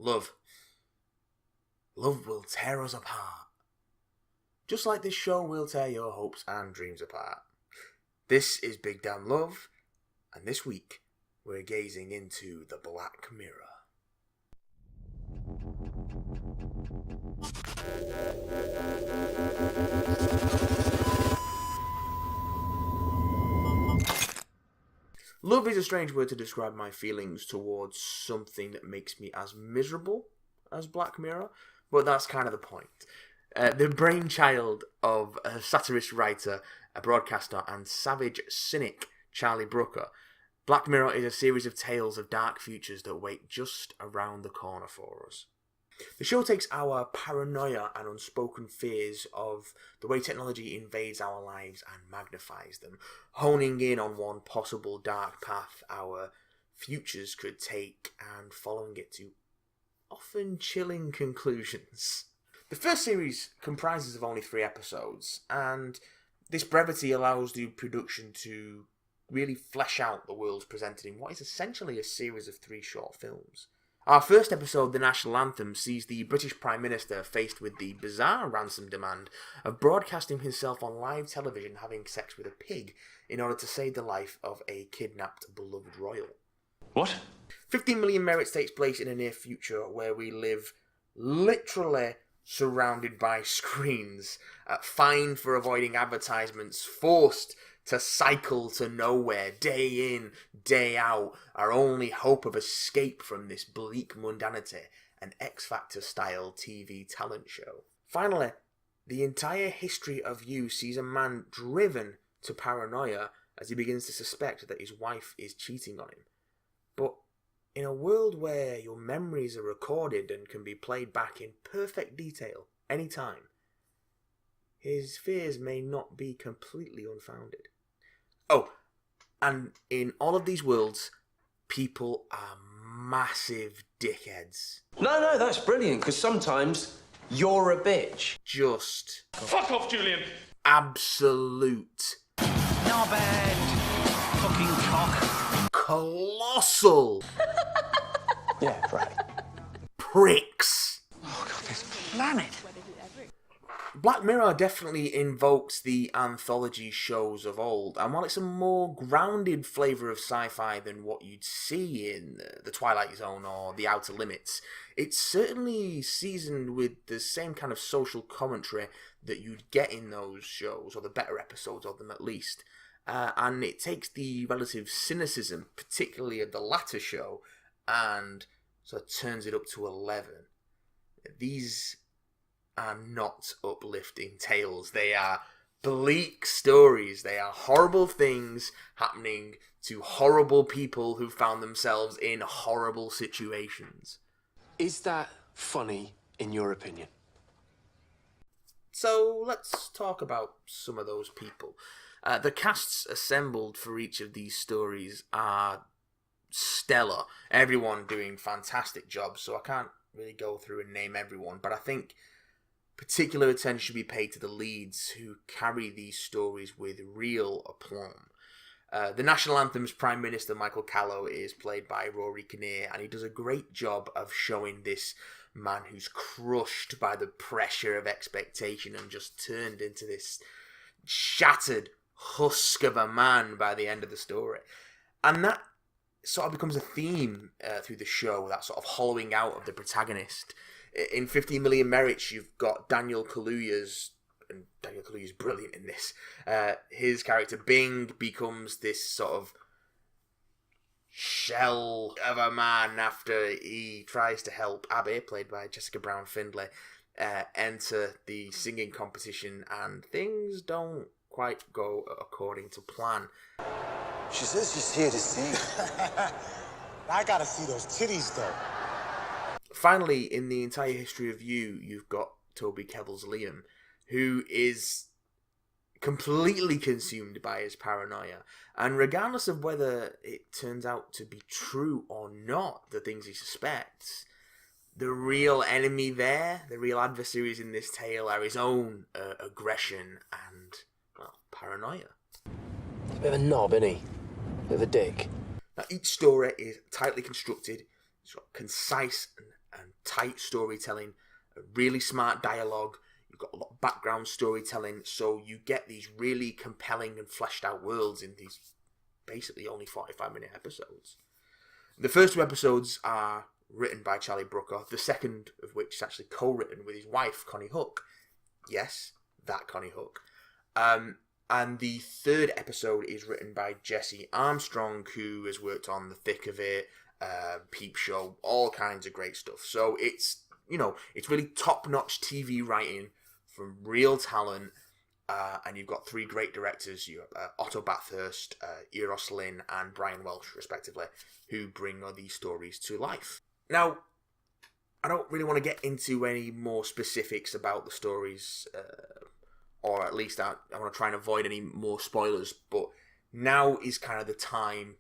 Love. Love will tear us apart. Just like this show will tear your hopes and dreams apart. This is BigDamnLove, and this week we're gazing into the Black Mirror. Love is a strange word to describe my feelings towards something that makes me as miserable as Black Mirror, but that's kind of the point. The brainchild of a satirist writer, a broadcaster, and savage cynic Charlie Brooker, Black Mirror is a series of tales of dark futures that wait just around the corner for us. The show takes our paranoia and unspoken fears of the way technology invades our lives and magnifies them, honing in on one possible dark path our futures could take and following it to often chilling conclusions. The first series comprises of only 3 episodes, and this brevity allows the production to really flesh out the world presented in what is essentially a series of 3 short films. Our first episode, The National Anthem, sees the British Prime Minister faced with the bizarre ransom demand of broadcasting himself on live television having sex with a pig in order to save the life of a kidnapped beloved royal. What? 15 Million Merits takes place in a near future where we live literally surrounded by screens, fined for avoiding advertisements, forced to cycle to nowhere, day in, day out, our only hope of escape from this bleak mundanity, an X Factor style TV talent show. Finally, the entire history of You sees a man driven to paranoia as he begins to suspect that his wife is cheating on him. But in a world where your memories are recorded and can be played back in perfect detail anytime, his fears may not be completely unfounded. Oh, and in all of these worlds, people are massive dickheads. No, that's brilliant, because sometimes you're a bitch. Just Fuck off, Julian! absolute Knobhead! Fucking cock. colossal Yeah, right. pricks. Oh, God, this planet. Black Mirror definitely invokes the anthology shows of old, and while it's a more grounded flavour of sci-fi than what you'd see in The Twilight Zone or The Outer Limits, it's certainly seasoned with the same kind of social commentary that you'd get in those shows, or the better episodes of them at least. And it takes the relative cynicism, particularly of the latter show, and sort of turns it up to 11. These are not uplifting tales. They are bleak stories. They are horrible things happening to horrible people who found themselves in horrible situations. Is that funny, in your opinion? So let's talk about some of those people. The casts assembled for each of these stories are stellar. Everyone doing fantastic jobs, so I can't really go through and name everyone, but I think particular attention should be paid to the leads who carry these stories with real aplomb. The National Anthem's Prime Minister, Michael Callow, is played by Rory Kinnear, and he does a great job of showing this man who's crushed by the pressure of expectation and just turned into this shattered husk of a man by the end of the story. And that sort of becomes a theme through the show, that sort of hollowing out of the protagonist. In 15 Million Merits, you've got Daniel Kaluuya's, and Daniel Kaluuya's brilliant in this. His character Bing becomes this sort of shell of a man after he tries to help Abby, played by Jessica Brown Findlay, enter the singing competition, and things don't quite go according to plan. She says she's here to sing. I gotta see those titties, though. Finally, in the entire history of You, you've got Toby Kebbell's Liam, who is completely consumed by his paranoia. And regardless of whether it turns out to be true or not, the things he suspects, the real enemy there, the real adversaries in this tale are his own aggression and, well, paranoia. He's a bit of a knob, isn't he? A bit of a dick. Now, each story is tightly constructed, it's got concise and tight storytelling, really smart dialogue. You've got a lot of background storytelling, so you get these really compelling and fleshed out worlds in these basically only 45-minute episodes. The first 2 episodes are written by Charlie Brooker, the second of which is actually co-written with his wife, Connie Hook. Yes, that Connie Hook. And the third episode is written by Jesse Armstrong, who has worked on The Thick of It, Peep Show, all kinds of great stuff. So it's, it's really top-notch TV writing from real talent. And you've got 3 great directors, Otto Bathurst, Eros Lynn, and Brian Welsh, respectively, who bring these stories to life. Now, I don't really want to get into any more specifics about the stories, or at least I want to try and avoid any more spoilers, but now is kind of the time,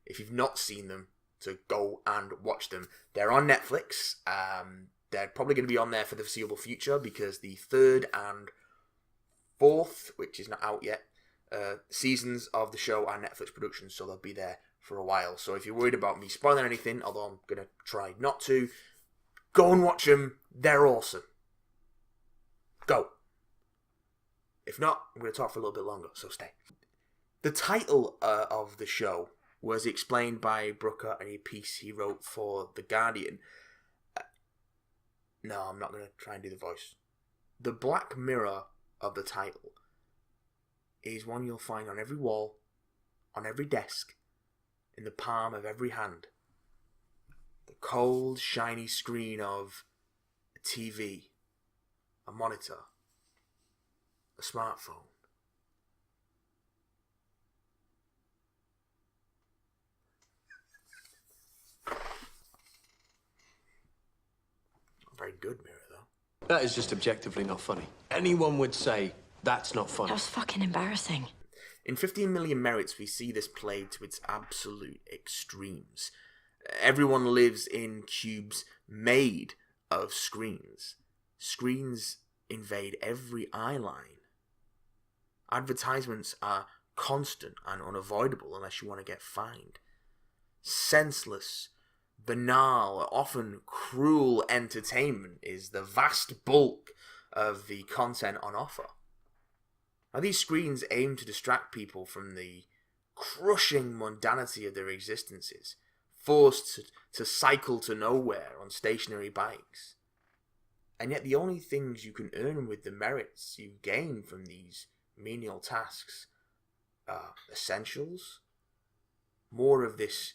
if you've not seen them, to go and watch them. They're on Netflix. They're probably going to be on there for the foreseeable future, because the 3rd and 4th, which is not out yet, seasons of the show are Netflix productions, so they'll be there for a while. So if you're worried about me spoiling anything, although I'm going to try not to, go and watch them. They're awesome. Go. If not, I'm going to talk for a little bit longer, so stay. The title of the show was explained by Brooker in a piece he wrote for The Guardian. No, I'm not going to try and do the voice. The Black Mirror of the title is one you'll find on every wall, on every desk, in the palm of every hand. The cold, shiny screen of a TV, a monitor, a smartphone. Not very good mirror, though. That is just objectively not funny. Anyone would say that's not funny. That was fucking embarrassing. In 15 Million Merits, we see this played to its absolute extremes. Everyone lives in cubes made of screens. Screens invade every eye line. Advertisements are constant and unavoidable unless you want to get fined. Senseless, banal, often cruel entertainment is the vast bulk of the content on offer. Now, these screens aim to distract people from the crushing mundanity of their existences, forced to cycle to nowhere on stationary bikes. And yet the only things you can earn with the merits you gain from these menial tasks are essentials, more of this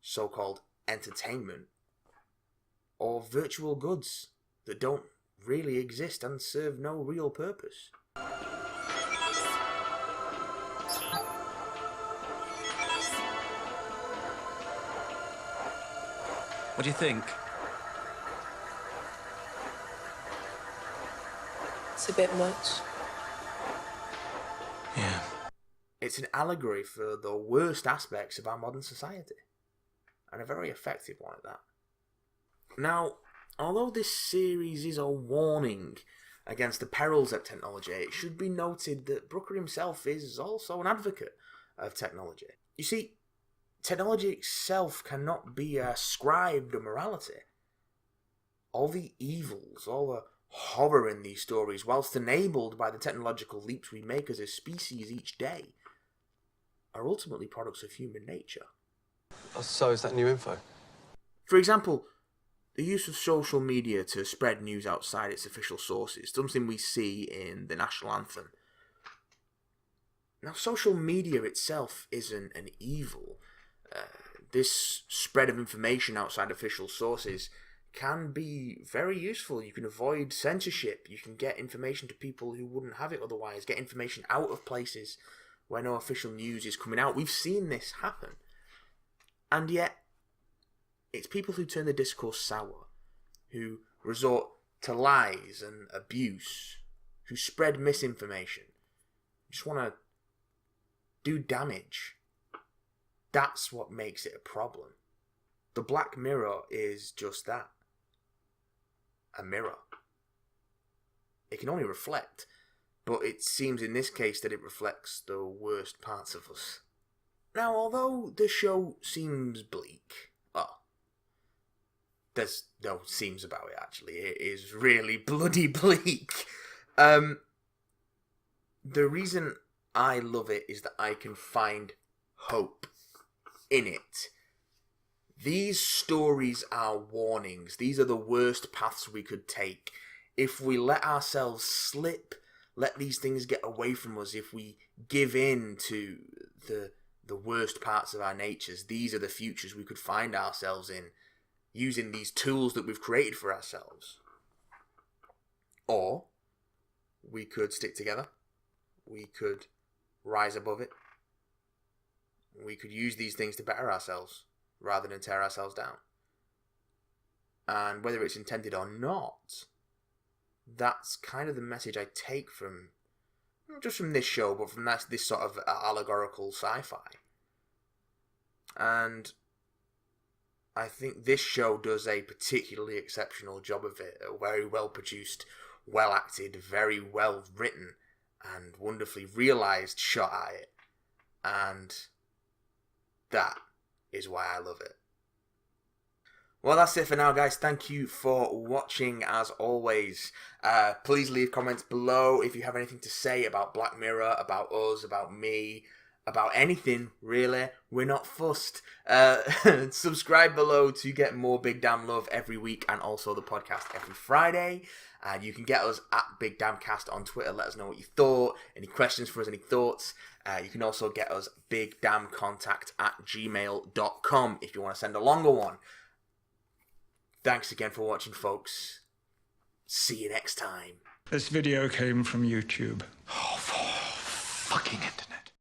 so-called entertainment, or virtual goods that don't really exist and serve no real purpose. What do you think? It's a bit much. Yeah. It's an allegory for the worst aspects of our modern society, and a very effective one at that. Now, although this series is a warning against the perils of technology, it should be noted that Brooker himself is also an advocate of technology. You see, technology itself cannot be ascribed to morality. All the evils, all the horror in these stories, whilst enabled by the technological leaps we make as a species each day, are ultimately products of human nature. So is that new info? For example, the use of social media to spread news outside its official sources, something we see in the national anthem. Now, social media itself isn't an evil. This spread of information outside official sources can be very useful. You can avoid censorship. You can get information to people who wouldn't have it otherwise. Get information out of places where no official news is coming out. We've seen this happen. And yet, it's people who turn the discourse sour, who resort to lies and abuse, who spread misinformation, just want to do damage. That's what makes it a problem. The Black Mirror is just that. A mirror. It can only reflect, but it seems in this case that it reflects the worst parts of us. Now, although the show seems bleak, there's no seams about it, actually. It is really bloody bleak. The reason I love it is that I can find hope in it. These stories are warnings. These are the worst paths we could take. If we let ourselves slip, let these things get away from us, if we give in to the worst parts of our natures, these are the futures we could find ourselves in, using these tools that we've created for ourselves. Or we could stick together. We could rise above it. We could use these things to better ourselves rather than tear ourselves down. And whether it's intended or not, that's kind of the message I take from, not just from this show, but from this sort of allegorical sci-fi. And I think this show does a particularly exceptional job of it. A very well produced, well acted, very well written, and wonderfully realised shot at it. And that is why I love it. Well, that's it for now, guys. Thank you for watching, as always. Please leave comments below if you have anything to say about Black Mirror, about us, about me, about anything, really. We're not fussed. Subscribe below to get more Big Damn Love every week, and also the podcast every Friday. And you can get us at BigDamnCast on Twitter. Let us know what you thought. Any questions for us, any thoughts. You can also get us bigdamncontact@gmail.com if you want to send a longer one. Thanks again for watching, folks. See you next time. This video came from YouTube.